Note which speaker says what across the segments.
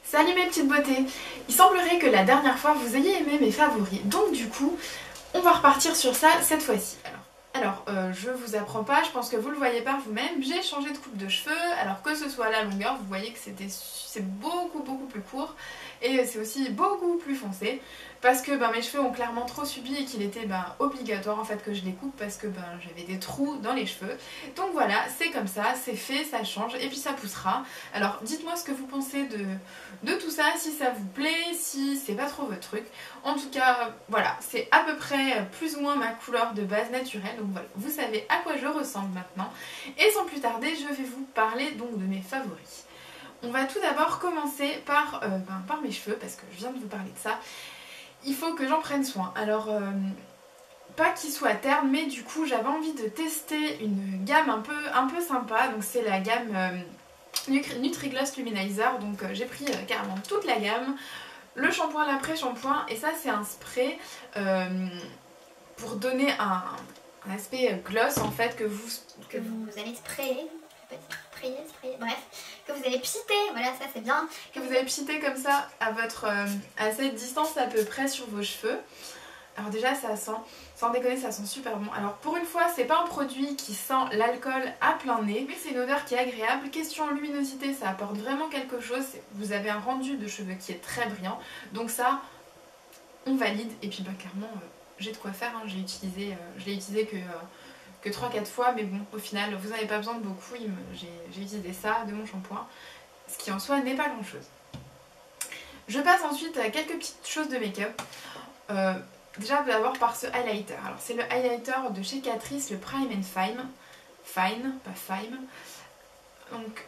Speaker 1: Salut mes petites beautés. Il semblerait que la dernière fois vous ayez aimé mes favoris, donc du coup on va repartir sur ça cette fois-ci. Je vous apprends pas, je pense que vous le voyez par vous-même, j'ai changé de coupe de cheveux, alors que ce soit à la longueur, vous voyez que c'est beaucoup plus court et c'est aussi beaucoup plus foncé parce que mes cheveux ont clairement trop subi et qu'il était obligatoire en fait que je les coupe parce que j'avais des trous dans les cheveux. Donc voilà, c'est comme ça, c'est fait, ça change et puis ça poussera. Alors dites-moi ce que vous pensez de tout ça, si ça vous plaît, si c'est pas trop votre truc. En tout cas, voilà, c'est à peu près plus ou moins ma couleur de base naturelle. Donc voilà, vous savez à quoi je ressemble maintenant. Et sans plus tarder, je vais vous parler donc de mes favoris. On va tout d'abord commencer par mes cheveux, parce que je viens de vous parler de ça. Il faut que j'en prenne soin. Alors, pas qu'ils soient ternes, mais du coup, j'avais envie de tester une gamme un peu sympa. Donc c'est la gamme Nutri-Gloss Luminizer. Donc j'ai pris carrément toute la gamme. Le shampoing, l'après-shampoing, et ça c'est un spray pour donner un aspect gloss en fait que vous
Speaker 2: allez sprayer, bref, que vous allez pchiter, voilà ça c'est bien.
Speaker 1: Que vous allez pchiter comme ça à cette distance à peu près sur vos cheveux. Alors déjà ça sent, sans déconner ça sent super bon. Alors pour une fois c'est pas un produit qui sent l'alcool à plein nez, mais c'est une odeur qui est agréable. Question luminosité, ça apporte vraiment quelque chose. Vous avez un rendu de cheveux qui est très brillant, donc ça on valide. Et puis clairement j'ai de quoi faire, hein. Je l'ai utilisé que 3-4 fois, mais bon au final vous n'avez pas besoin de beaucoup. J'ai utilisé ça de mon shampoing, ce qui en soi n'est pas grand chose. Je passe ensuite à quelques petites choses de make-up. Déjà d'abord par ce highlighter. Alors c'est le highlighter de chez Catrice, le Prime and Fine. Fine, pas Fine. Donc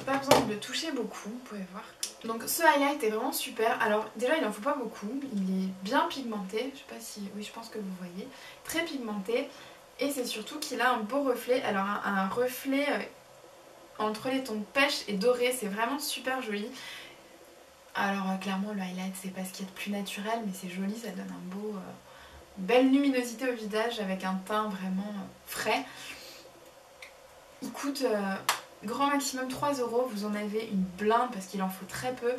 Speaker 1: pas besoin de le toucher beaucoup, vous pouvez voir. Donc ce highlight est vraiment super. Alors déjà il en faut pas beaucoup, il est bien pigmenté. Je sais pas si... Oui je pense que vous voyez. Très pigmenté. Et c'est surtout qu'il a un beau reflet. Alors un reflet entre les tons pêche et doré. C'est vraiment super joli. Alors clairement le highlight c'est pas ce qu'il y a de plus naturel, mais c'est joli, ça donne un beau belle luminosité au visage avec un teint vraiment frais. Il coûte grand maximum 3 €, vous en avez une blinde parce qu'il en faut très peu.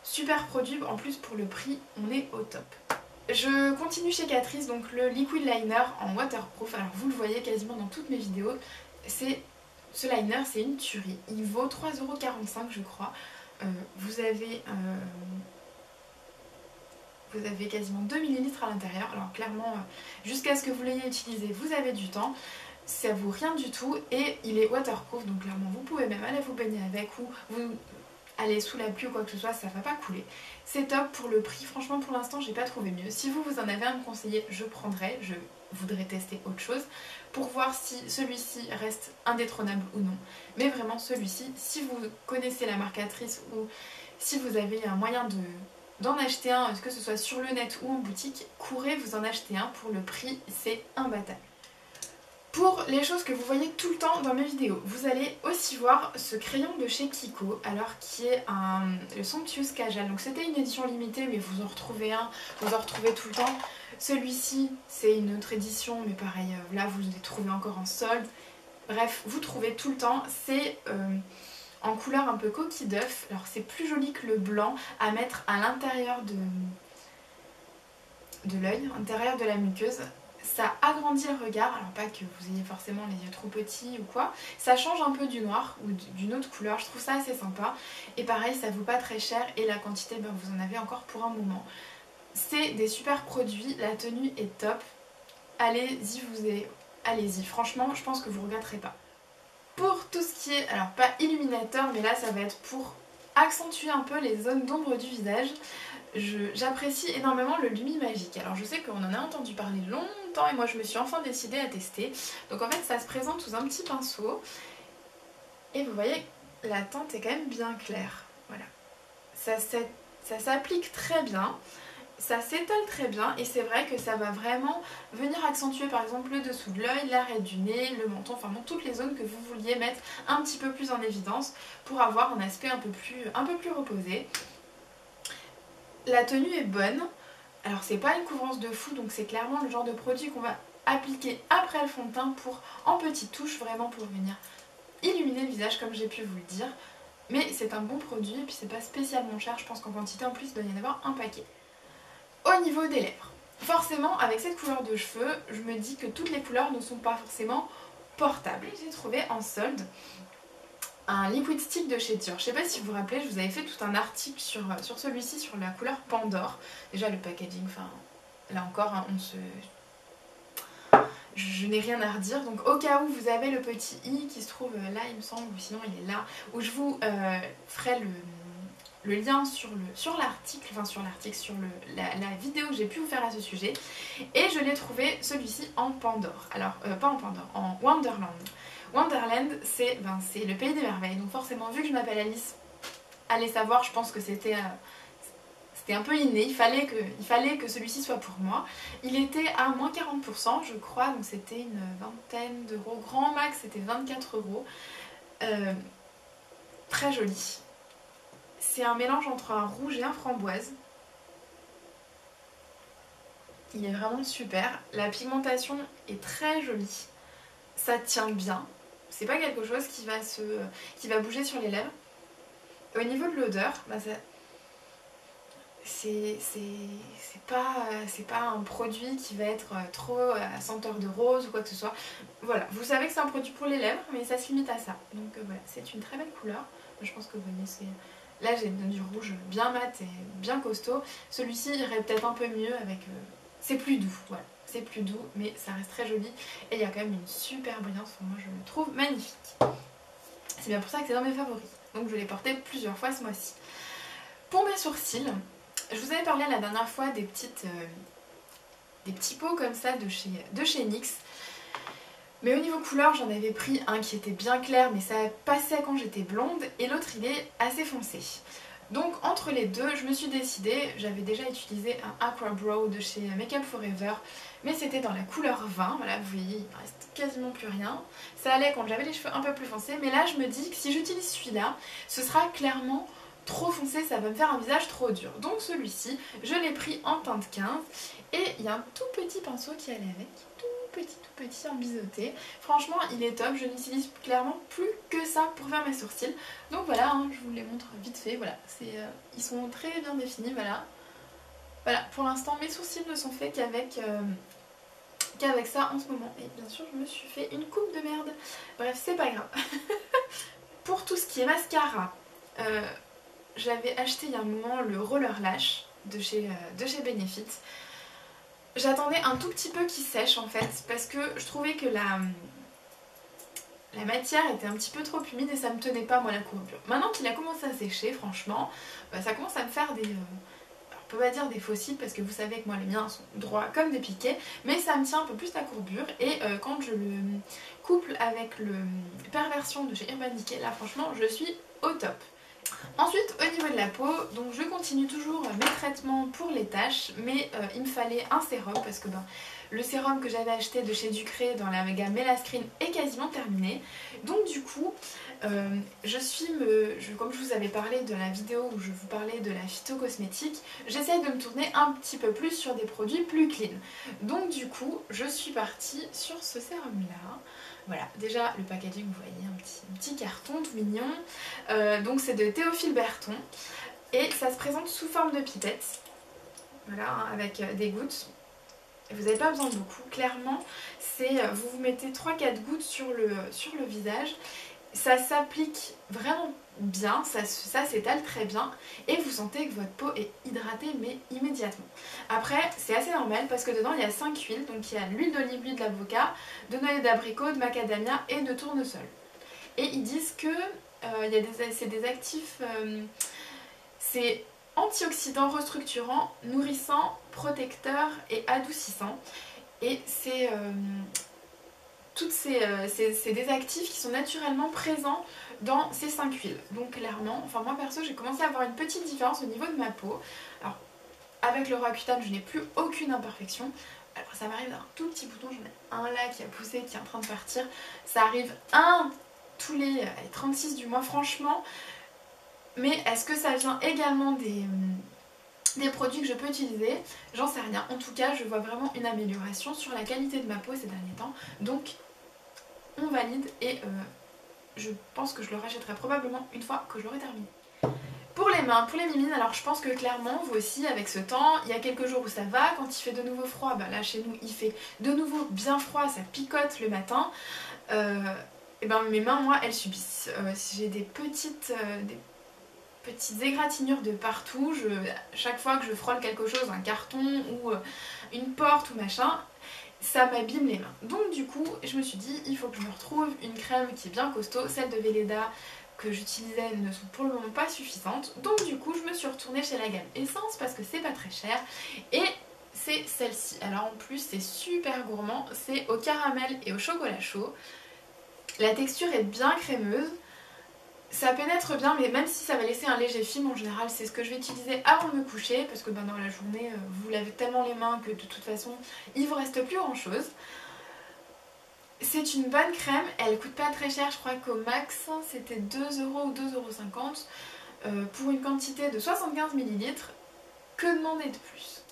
Speaker 1: Super produit, en plus pour le prix on est au top. Je continue chez Catrice, donc le liquid liner en waterproof. Alors vous le voyez quasiment dans toutes mes vidéos, ce liner c'est une tuerie, il vaut 3,45 € je crois. Vous avez quasiment 2 ml à l'intérieur. Alors clairement, jusqu'à ce que vous l'ayez utilisé, vous avez du temps. Ça vaut rien du tout et il est waterproof. Donc clairement, vous pouvez même aller vous baigner avec ou vous aller sous la pluie ou quoi que ce soit, ça va pas couler. C'est top pour le prix. Franchement, pour l'instant, j'ai pas trouvé mieux. Si vous en avez à me conseiller, je prendrai. Je voudrais tester autre chose pour voir si celui-ci reste indétrônable ou non. Mais vraiment celui-ci, si vous connaissez la marque Catrice ou si vous avez un moyen d'en acheter un, que ce soit sur le net ou en boutique, courez vous en acheter un. Pour le prix, c'est imbattable. Pour les choses que vous voyez tout le temps dans mes vidéos, vous allez aussi voir ce crayon de chez Kiko, alors qui est le Somptuous Kajal. Donc c'était une édition limitée, mais vous en retrouvez un, vous en retrouvez tout le temps. Celui-ci, c'est une autre édition, mais pareil, là vous les trouvez encore en solde. Bref, vous trouvez tout le temps. C'est en couleur un peu coquille d'œuf. Alors c'est plus joli que le blanc à mettre à l'intérieur de l'œil, à l'intérieur de la muqueuse. Ça agrandit le regard, alors pas que vous ayez forcément les yeux trop petits ou quoi. Ça change un peu du noir ou d'une autre couleur, je trouve ça assez sympa. Et pareil, ça vaut pas très cher et la quantité, vous en avez encore pour un moment. C'est des super produits, la tenue est top. Allez-y, franchement, je pense que vous ne regretterez pas. Pour tout ce qui est, alors pas illuminateur, mais là ça va être pour accentuer un peu les zones d'ombre du visage. J'apprécie énormément le Lumi Magique. Alors je sais qu'on en a entendu parler longtemps et moi je me suis enfin décidée à tester. Donc en fait ça se présente sous un petit pinceau. Et vous voyez, la teinte est quand même bien claire. Voilà. Ça s'applique très bien. Ça s'étale très bien et c'est vrai que ça va vraiment venir accentuer par exemple le dessous de l'œil, l'arrêt du nez, le menton, enfin bon, toutes les zones que vous vouliez mettre un petit peu plus en évidence pour avoir un aspect un peu plus reposé. La tenue est bonne, alors c'est pas une couvrance de fou, donc c'est clairement le genre de produit qu'on va appliquer après le fond de teint en petites touches, vraiment pour venir illuminer le visage comme j'ai pu vous le dire. Mais c'est un bon produit et puis c'est pas spécialement cher, je pense qu'en quantité en plus il doit y en avoir un paquet. Au niveau des lèvres, forcément avec cette couleur de cheveux, je me dis que toutes les couleurs ne sont pas forcément portables. J'ai trouvé en solde un liquid stick de chez Dior. Je sais pas si vous vous rappelez, je vous avais fait tout un article sur celui-ci, sur la couleur Pandore. Déjà le packaging, enfin là encore, hein, je n'ai rien à redire. Donc au cas où vous avez le petit i qui se trouve là il me semble, ou sinon il est là, où je vous ferai le lien sur l'article, sur la vidéo que j'ai pu vous faire à ce sujet. Et je l'ai trouvé celui-ci en Pandore. Alors, pas en Pandore, en Wonderland. Wonderland, c'est le pays des merveilles. Donc forcément, vu que je m'appelle Alice, allez savoir, je pense que c'était un peu inné. Il fallait que celui-ci soit pour moi. Il était à moins 40%, je crois. Donc c'était une vingtaine d'euros. Grand max, c'était 24 euros. Très joli. C'est un mélange entre un rouge et un framboise. Il est vraiment super. La pigmentation est très jolie. Ça tient bien. C'est pas quelque chose qui va bouger sur les lèvres. Et au niveau de l'odeur, c'est pas un produit qui va être trop à senteur de rose ou quoi que ce soit. Voilà, vous savez que c'est un produit pour les lèvres, mais ça se limite à ça. Donc voilà, c'est une très belle couleur. Je pense que vous voyez, là j'ai du rouge bien mat et bien costaud. Celui-ci irait peut-être un peu mieux avec... c'est plus doux, voilà. C'est plus doux, mais ça reste très joli. Et il y a quand même une super brillance, moi je le trouve magnifique. C'est bien pour ça que c'est dans mes favoris. Donc je l'ai porté plusieurs fois ce mois-ci. Pour mes sourcils, je vous avais parlé la dernière fois des petits pots comme ça de chez NYX. Mais au niveau couleur, j'en avais pris un qui était bien clair, mais ça passait quand j'étais blonde. Et l'autre, il est assez foncé. Donc entre les deux, je me suis décidée, j'avais déjà utilisé un Aqua Brow de chez Make Up Forever, mais c'était dans la couleur 20, voilà, vous voyez, il ne reste quasiment plus rien. Ça allait quand j'avais les cheveux un peu plus foncés, mais là je me dis que si j'utilise celui-là, ce sera clairement trop foncé, ça va me faire un visage trop dur. Donc celui-ci, je l'ai pris en teinte 15, et il y a un tout petit pinceau qui allait avec, tout petit en biseauté. Franchement il est top, je n'utilise clairement plus que ça pour faire mes sourcils. Donc voilà, hein, je vous les montre vite fait, voilà, ils sont très bien définis, voilà. Voilà, pour l'instant mes sourcils ne sont faits qu'avec ça en ce moment. Et bien sûr je me suis fait une coupe de merde, bref c'est pas grave. Pour tout ce qui est mascara, j'avais acheté il y a un moment le Roller Lash de chez Benefit. J'attendais un tout petit peu qu'il sèche en fait, parce que je trouvais que la matière était un petit peu trop humide et ça me tenait pas moi la courbure. Maintenant qu'il a commencé à sécher, franchement, ça commence à me faire on peut pas dire des fossiles parce que vous savez que moi les miens sont droits comme des piquets, mais ça me tient un peu plus la courbure et quand je le couple avec le Perversion de chez Urban Decay, là franchement je suis au top. Ensuite au niveau de la peau, donc je continue toujours mes traitements pour les taches, mais il me fallait un sérum parce que le sérum que j'avais acheté de chez Ducré dans la gamme Melascrine est quasiment terminé. Donc du coup, comme je vous avais parlé de la vidéo où je vous parlais de la phytocosmétique, j'essaye de me tourner un petit peu plus sur des produits plus clean. Donc du coup, je suis partie sur ce sérum là. Voilà, déjà le packaging, vous voyez, un petit carton tout mignon. Donc c'est de Théophile Berton et ça se présente sous forme de pipette. Voilà, hein, avec des gouttes. Vous n'avez pas besoin de beaucoup, clairement, vous mettez 3-4 gouttes sur le visage, ça s'applique vraiment bien, ça s'étale très bien et vous sentez que votre peau est hydratée mais immédiatement. Après c'est assez normal parce que dedans il y a 5 huiles, donc il y a l'huile d'olive, l'huile d'avocat, de noix d'abricot, de macadamia et de tournesol. Et ils disent que c'est des actifs, c'est antioxydant, restructurant, nourrissant, protecteur et adoucissant. Et c'est des actifs qui sont naturellement présents dans ces 5 huiles. Donc clairement, enfin moi perso j'ai commencé à avoir une petite différence au niveau de ma peau. Alors avec le Roaccutane je n'ai plus aucune imperfection. Après ça m'arrive d'un tout petit bouton, j'en ai un là qui a poussé, qui est en train de partir. Ça arrive tous les 36 du mois franchement. Mais est-ce que ça vient également des produits que je peux utiliser? J'en sais rien. En tout cas, je vois vraiment une amélioration sur la qualité de ma peau ces derniers temps. Donc, on valide et je pense que je le rachèterai probablement une fois que je l'aurai terminé. Pour les mains, pour les mimines, alors je pense que clairement vous aussi avec ce temps, il y a quelques jours où ça va, quand il fait de nouveau froid, là chez nous il fait de nouveau bien froid, ça picote le matin, et ben mes mains moi elles subissent. J'ai des petites égratignures de partout, chaque fois que je frôle quelque chose, un carton ou une porte ou machin, ça m'abîme les mains. Donc du coup je me suis dit il faut que je me retrouve une crème qui est bien costaud, celle de Velleda que j'utilisais ne sont pour le moment pas suffisantes, donc du coup je me suis retournée chez la gamme Essence parce que c'est pas très cher et c'est celle-ci. Alors en plus c'est super gourmand, c'est au caramel et au chocolat chaud, la texture est bien crémeuse, ça pénètre bien mais même si ça va laisser un léger film en général c'est ce que je vais utiliser avant de me coucher parce que dans la journée vous lavez tellement les mains que de toute façon il vous reste plus grand chose. C'est une bonne crème, elle coûte pas très cher, je crois qu'au max c'était 2 € ou 2,50 € pour une quantité de 75 ml. Que demander de plus?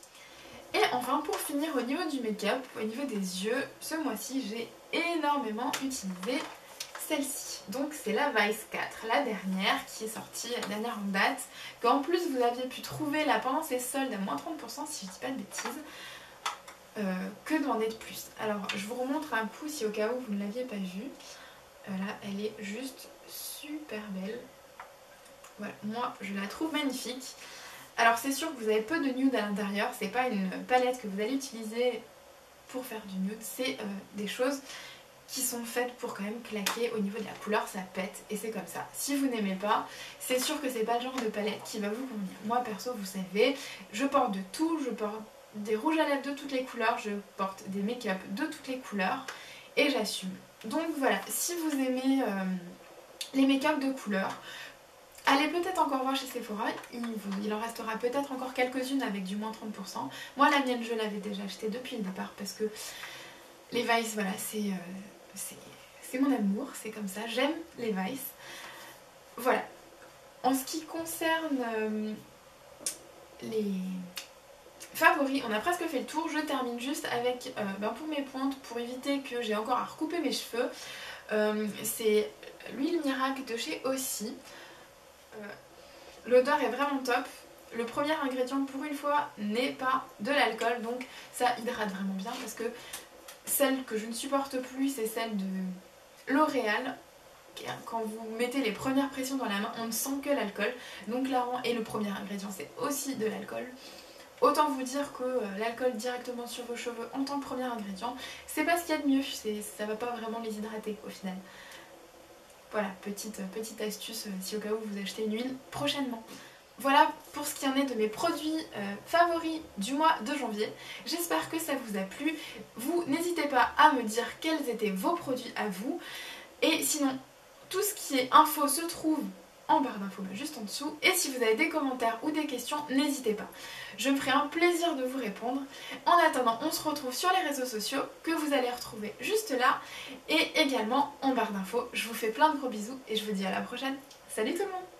Speaker 1: Et enfin pour finir au niveau du make-up, au niveau des yeux, ce mois-ci j'ai énormément utilisé celle-ci. Donc c'est la Vice 4, la dernière qui est sortie, la dernière en date, qu'en plus vous aviez pu trouver là pendant ces soldes à moins 30% si je dis pas de bêtises. Que demander de plus? Alors je vous remontre un coup si au cas où vous ne l'aviez pas vue. Là elle est juste super belle. Voilà, moi je la trouve magnifique. Alors c'est sûr que vous avez peu de nude à l'intérieur, c'est pas une palette que vous allez utiliser pour faire du nude, c'est des choses qui sont faites pour quand même claquer. Au niveau de la couleur ça pète et c'est comme ça. Si vous n'aimez pas, c'est sûr que c'est pas le genre de palette qui va vous convenir. Moi perso vous savez, je porte de tout, je porte des rouges à lèvres de toutes les couleurs, je porte des make-up de toutes les couleurs et j'assume. Donc voilà, si vous aimez les make-up de couleurs, allez peut-être encore voir chez Sephora, il en restera peut-être encore quelques-unes avec du moins 30%. Moi la mienne je l'avais déjà achetée depuis le départ parce que les Vice, voilà, c'est mon amour, c'est comme ça, j'aime les Vice. Voilà. En ce qui concerne les favoris, on a presque fait le tour. Je termine juste avec, pour mes pointes, pour éviter que j'ai encore à recouper mes cheveux, c'est l'huile miracle de chez Aussie. L'odeur est vraiment top. Le premier ingrédient pour une fois n'est pas de l'alcool, donc ça hydrate vraiment bien parce que celle que je ne supporte plus c'est celle de L'Oréal. Quand vous mettez les premières pressions dans la main, on ne sent que l'alcool. Donc clairement, et le premier ingrédient c'est aussi de l'alcool. Autant vous dire que l'alcool directement sur vos cheveux en tant que premier ingrédient, c'est pas ce qu'il y a de mieux, ça va pas vraiment les hydrater au final. Voilà, petite astuce si au cas où vous achetez une huile prochainement. Voilà pour ce qui en est de mes produits favoris du mois de janvier. J'espère que ça vous a plu. Vous n'hésitez pas à me dire quels étaient vos produits à vous. Et sinon, tout ce qui est info se trouve en barre d'infos juste en dessous. Et si vous avez des commentaires ou des questions, n'hésitez pas. Je me ferai un plaisir de vous répondre. En attendant, on se retrouve sur les réseaux sociaux que vous allez retrouver juste là. Et également en barre d'infos. Je vous fais plein de gros bisous et je vous dis à la prochaine. Salut tout le monde!